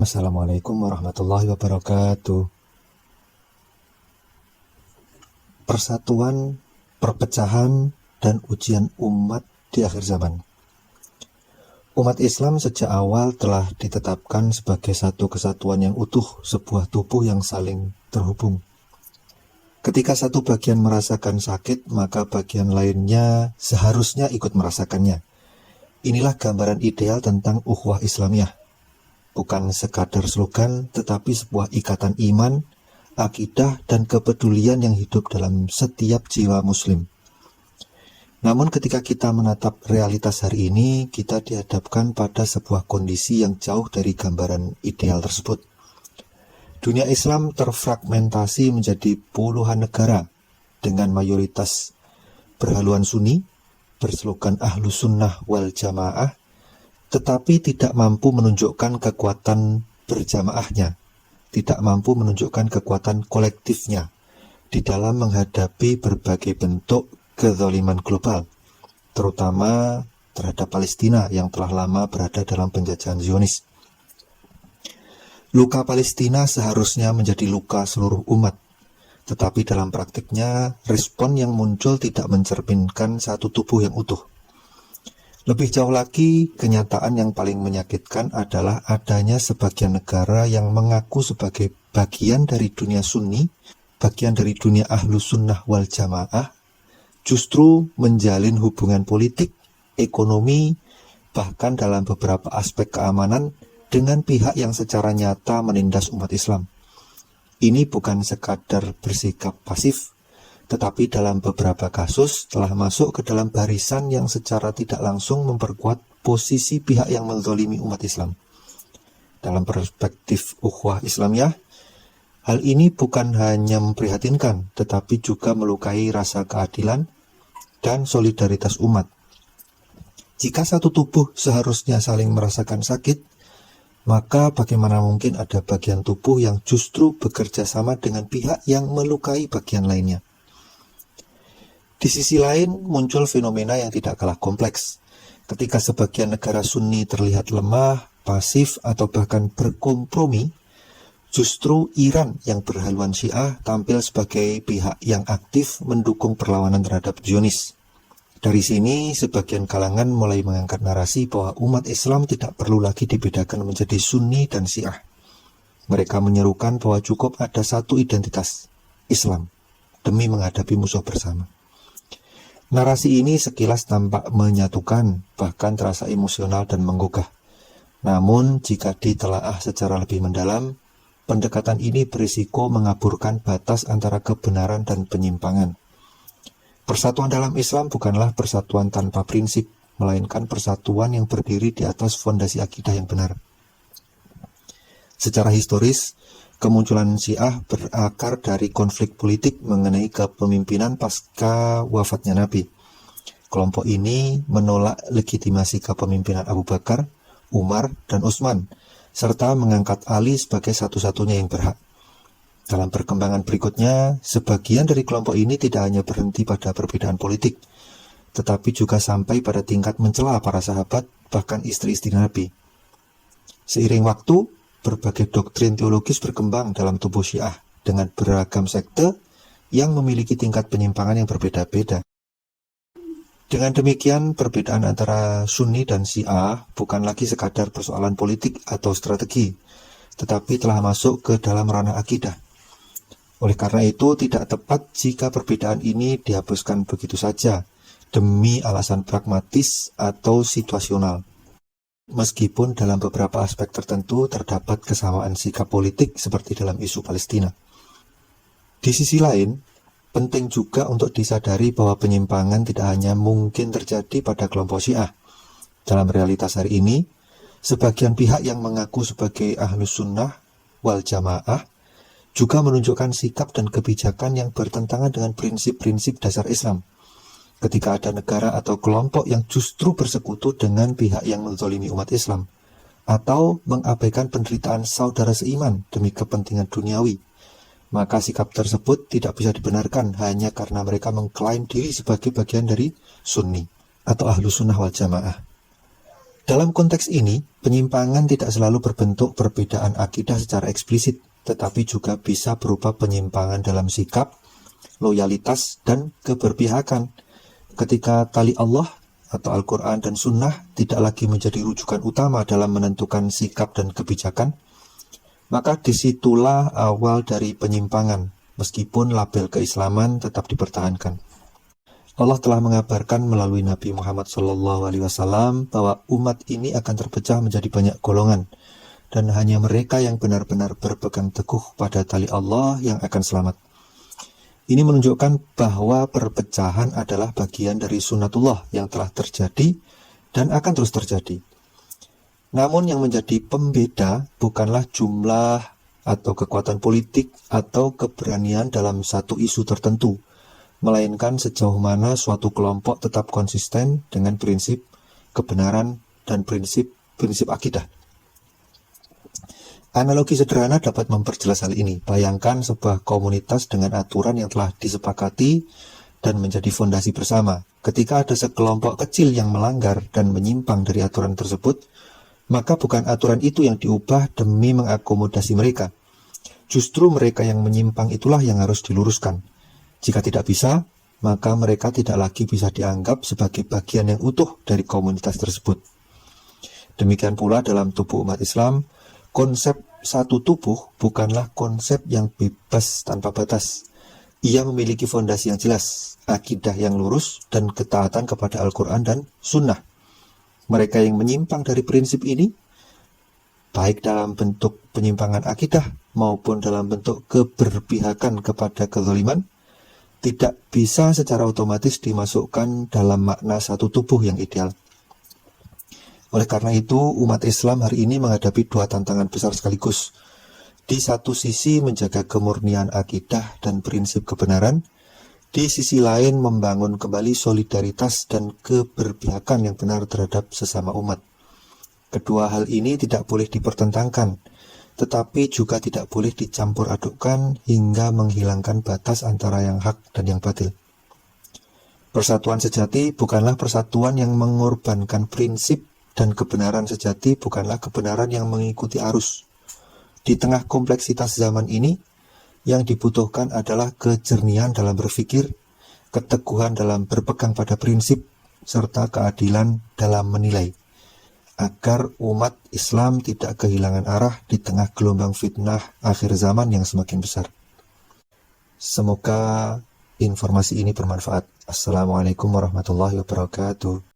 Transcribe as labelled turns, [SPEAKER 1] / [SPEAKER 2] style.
[SPEAKER 1] Assalamualaikum warahmatullahi wabarakatuh. Persatuan, perpecahan, dan ujian umat di akhir zaman. Umat Islam sejak awal telah ditetapkan sebagai satu kesatuan yang utuh, sebuah tubuh yang saling terhubung. Ketika satu bagian merasakan sakit, maka bagian lainnya seharusnya ikut merasakannya. Inilah gambaran ideal tentang ukhuwah Islamiyah. Bukan sekadar slogan, tetapi sebuah ikatan iman, akidah, dan kepedulian yang hidup dalam setiap jiwa muslim. Namun ketika kita menatap realitas hari ini, kita dihadapkan pada sebuah kondisi yang jauh dari gambaran ideal tersebut. Dunia Islam terfragmentasi menjadi puluhan negara dengan mayoritas berhaluan Sunni, berslogan Ahlus Sunnah wal Jamaah, tetapi tidak mampu menunjukkan kekuatan berjamaahnya, tidak mampu menunjukkan kekuatan kolektifnya di dalam menghadapi berbagai bentuk kezaliman global, terutama terhadap Palestina yang telah lama berada dalam penjajahan Zionis. Luka Palestina seharusnya menjadi luka seluruh umat, tetapi dalam praktiknya respon yang muncul tidak mencerminkan satu tubuh yang utuh. Lebih jauh lagi, kenyataan yang paling menyakitkan adalah adanya sebagian negara yang mengaku sebagai bagian dari dunia Sunni, bagian dari dunia Ahlus Sunnah wal Jamaah, justru menjalin hubungan politik, ekonomi, bahkan dalam beberapa aspek keamanan dengan pihak yang secara nyata menindas umat Islam. Ini bukan sekadar bersikap pasif, tetapi dalam beberapa kasus telah masuk ke dalam barisan yang secara tidak langsung memperkuat posisi pihak yang menzalimi umat Islam. Dalam perspektif ukhuwah Islamiyah, hal ini bukan hanya memprihatinkan, tetapi juga melukai rasa keadilan dan solidaritas umat. Jika satu tubuh seharusnya saling merasakan sakit, maka bagaimana mungkin ada bagian tubuh yang justru bekerja sama dengan pihak yang melukai bagian lainnya? Di sisi lain, muncul fenomena yang tidak kalah kompleks. Ketika sebagian negara Sunni terlihat lemah, pasif, atau bahkan berkompromi, justru Iran yang berhaluan Syiah tampil sebagai pihak yang aktif mendukung perlawanan terhadap Zionis. Dari sini, sebagian kalangan mulai mengangkat narasi bahwa umat Islam tidak perlu lagi dibedakan menjadi Sunni dan Syiah. Mereka menyerukan bahwa cukup ada satu identitas, Islam, demi menghadapi musuh bersama. Narasi ini sekilas tampak menyatukan, bahkan terasa emosional dan menggugah. Namun, jika ditelaah secara lebih mendalam, pendekatan ini berisiko mengaburkan batas antara kebenaran dan penyimpangan. Persatuan dalam Islam bukanlah persatuan tanpa prinsip, melainkan persatuan yang berdiri di atas fondasi akidah yang benar. Secara historis, kemunculan Syiah berakar dari konflik politik mengenai kepemimpinan pasca wafatnya Nabi. Kelompok ini menolak legitimasi kepemimpinan Abu Bakar, Umar, dan Utsman, serta mengangkat Ali sebagai satu-satunya yang berhak. Dalam perkembangan berikutnya, sebagian dari kelompok ini tidak hanya berhenti pada perbedaan politik, tetapi juga sampai pada tingkat mencela para sahabat, bahkan istri-istri Nabi. Seiring waktu, berbagai doktrin teologis berkembang dalam tubuh Syiah dengan beragam sekte yang memiliki tingkat penyimpangan yang berbeda-beda. Dengan demikian, perbedaan antara Sunni dan Syiah bukan lagi sekadar persoalan politik atau strategi, tetapi telah masuk ke dalam ranah akidah. Oleh karena itu, tidak tepat jika perbedaan ini dihapuskan begitu saja demi alasan pragmatis atau situasional. Meskipun dalam beberapa aspek tertentu terdapat kesamaan sikap politik seperti dalam isu Palestina. Di sisi lain, penting juga untuk disadari bahwa penyimpangan tidak hanya mungkin terjadi pada kelompok Syiah. Dalam realitas hari ini, sebagian pihak yang mengaku sebagai Ahlus Sunnah wal Jamaah juga menunjukkan sikap dan kebijakan yang bertentangan dengan prinsip-prinsip dasar Islam. Ketika ada negara atau kelompok yang justru bersekutu dengan pihak yang menzalimi umat Islam, atau mengabaikan penderitaan saudara seiman demi kepentingan duniawi, maka sikap tersebut tidak bisa dibenarkan hanya karena mereka mengklaim diri sebagai bagian dari Sunni atau Ahlus Sunnah wal Jamaah. Dalam konteks ini, penyimpangan tidak selalu berbentuk perbedaan akidah secara eksplisit, tetapi juga bisa berupa penyimpangan dalam sikap, loyalitas, dan keberpihakan. Ketika tali Allah atau Al-Quran dan Sunnah tidak lagi menjadi rujukan utama dalam menentukan sikap dan kebijakan, maka disitulah awal dari penyimpangan, meskipun label keislaman tetap dipertahankan. Allah telah mengabarkan melalui Nabi Muhammad SAW bahwa umat ini akan terpecah menjadi banyak golongan, dan hanya mereka yang benar-benar berpegang teguh pada tali Allah yang akan selamat. Ini menunjukkan bahwa perpecahan adalah bagian dari sunnatullah yang telah terjadi dan akan terus terjadi. Namun yang menjadi pembeda bukanlah jumlah atau kekuatan politik atau keberanian dalam satu isu tertentu, melainkan sejauh mana suatu kelompok tetap konsisten dengan prinsip kebenaran dan prinsip akidah. Analogi sederhana dapat memperjelas hal ini. Bayangkan sebuah komunitas dengan aturan yang telah disepakati dan menjadi fondasi bersama. Ketika ada sekelompok kecil yang melanggar dan menyimpang dari aturan tersebut, maka bukan aturan itu yang diubah demi mengakomodasi mereka. Justru mereka yang menyimpang itulah yang harus diluruskan. Jika tidak bisa, maka mereka tidak lagi bisa dianggap sebagai bagian yang utuh dari komunitas tersebut. Demikian pula dalam tubuh umat Islam, konsep satu tubuh bukanlah konsep yang bebas tanpa batas. Ia memiliki fondasi yang jelas, akidah yang lurus, dan ketaatan kepada Al-Quran dan Sunnah. Mereka yang menyimpang dari prinsip ini, baik dalam bentuk penyimpangan akidah maupun dalam bentuk keberpihakan kepada kezaliman, tidak bisa secara otomatis dimasukkan dalam makna satu tubuh yang ideal. Oleh karena itu, umat Islam hari ini menghadapi dua tantangan besar sekaligus. Di satu sisi menjaga kemurnian akidah dan prinsip kebenaran, di sisi lain membangun kembali solidaritas dan keberpihakan yang benar terhadap sesama umat. Kedua hal ini tidak boleh dipertentangkan, tetapi juga tidak boleh dicampur adukkan hingga menghilangkan batas antara yang hak dan yang batil. Persatuan sejati bukanlah persatuan yang mengorbankan prinsip, dan kebenaran sejati bukanlah kebenaran yang mengikuti arus. Di tengah kompleksitas zaman ini, yang dibutuhkan adalah kejernihan dalam berpikir, keteguhan dalam berpegang pada prinsip, serta keadilan dalam menilai, agar umat Islam tidak kehilangan arah di tengah gelombang fitnah akhir zaman yang semakin besar. Semoga informasi ini bermanfaat. Assalamualaikum warahmatullahi wabarakatuh.